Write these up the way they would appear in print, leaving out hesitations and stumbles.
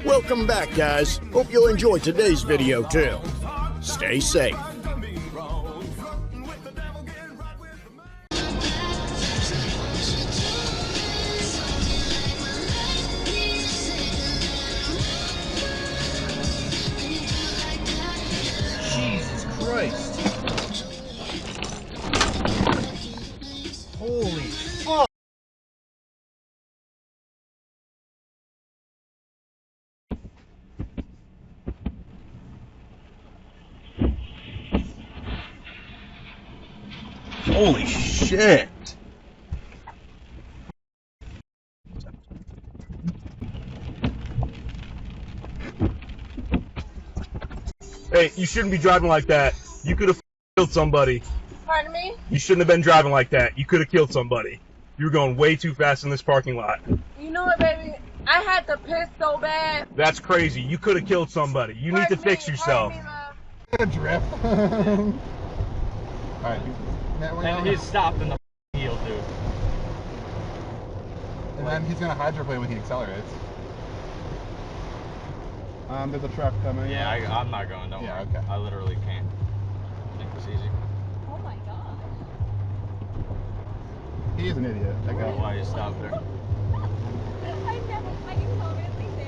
Welcome back, guys. Hope you'll enjoy today's video too. Stay safe. Jesus Christ. Holy fuck. Holy shit. Hey, you shouldn't be driving like that. You could have killed somebody. Pardon me? You shouldn't have been driving like that. You could have killed somebody. You were going way too fast in this parking lot. You know what, baby? I had to piss so bad. That's crazy. You could have killed somebody. You need to fix yourself. Drift. Alright, and he's stopped in the heel, dude. And then he's gonna hydroplane when he accelerates. There's a truck coming. Yeah, I'm not going, don't worry. Okay. I literally can't. I think it's easy. Oh my god. He is an idiot. I don't know why you stopped there. I never fucking told me to think that.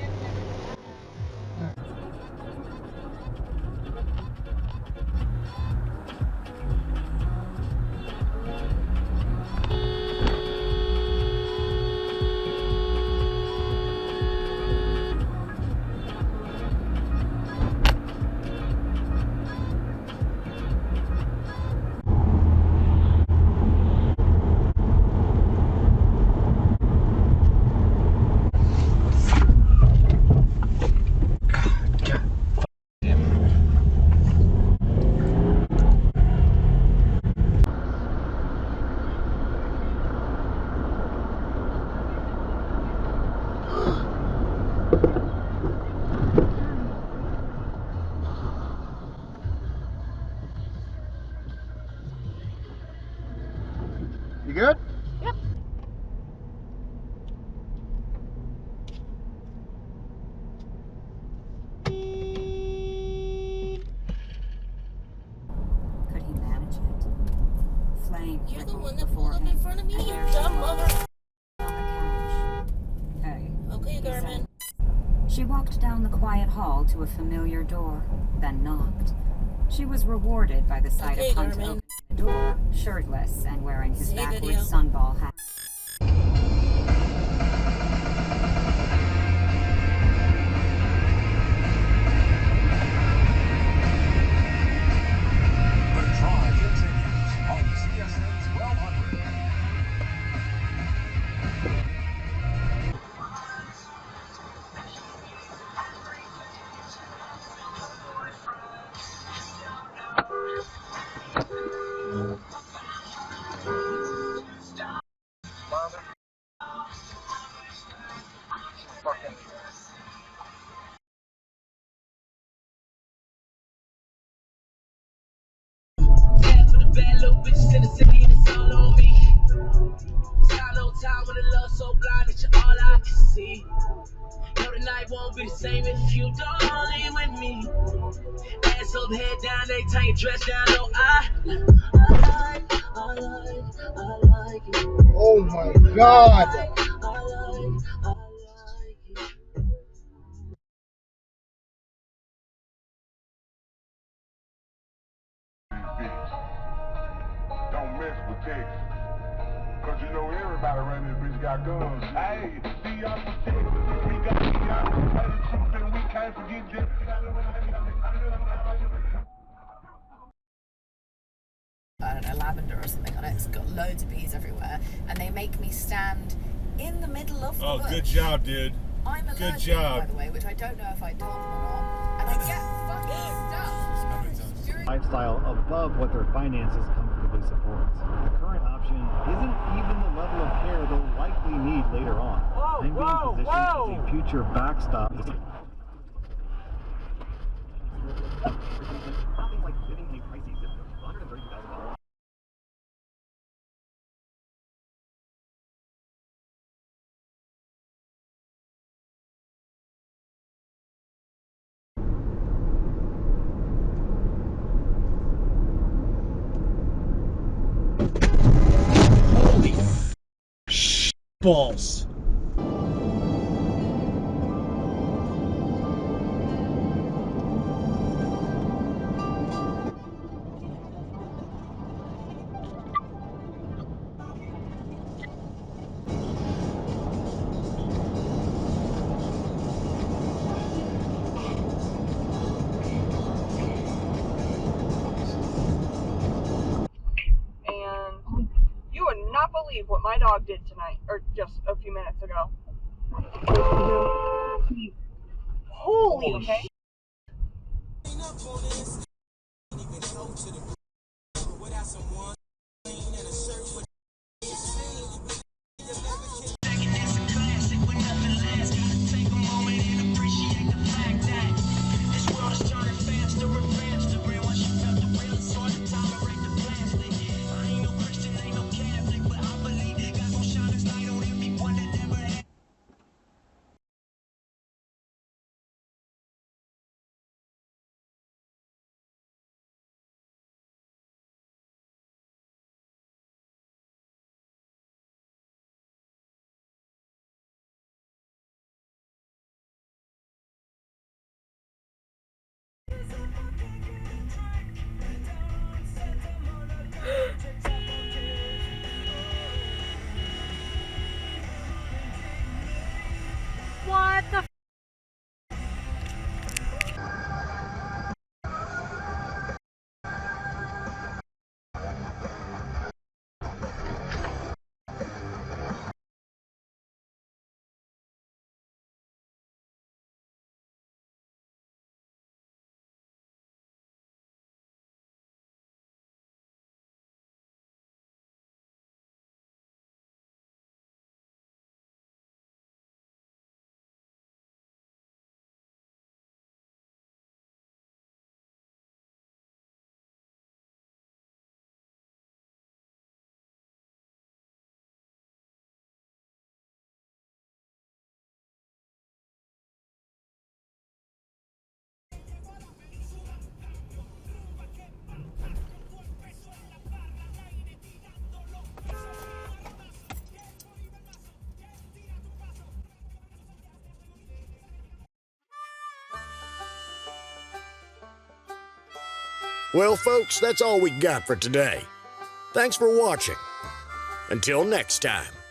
You good? Yep. Could he manage it? Flame. You're the one that pulled up in front of me, you dumb mother. On the couch. Hey. Okay, Garmin. She walked down the quiet hall to a familiar door, then knocked. She was rewarded by the sight of Hunt opening the door, shirtless and wearing his backwards sunball hat. Bad little bitches in the city and it's all on me. Time on time when the love so blind that you're all I can see. Know the night won't be the same if you don't leave with me. Ass up, head down, they take your dress down. No, I like it. Oh my god! I like it. Don't mess with Texas. Cause you know everybody around this bitch got guns. Hey, see y'all from Texas. We got y'all from Texas and we can't forget this. I don't know, lavender or something on it. It's got loads of bees everywhere. And they make me stand in the middle of the bush. Good job, dude. I'm allergic, Good job. by the way, which I don't know if I told them or not. And I get fucking stuff. Lifestyle above what their finances comfortably supports. The current option isn't even the level of care they'll likely need later on. I'm being positioned as a future backstop. balls. You would not believe what my dog did tonight, or just a few minutes ago. Holy, okay? What the Well, folks, that's all we got for today. Thanks for watching. Until next time.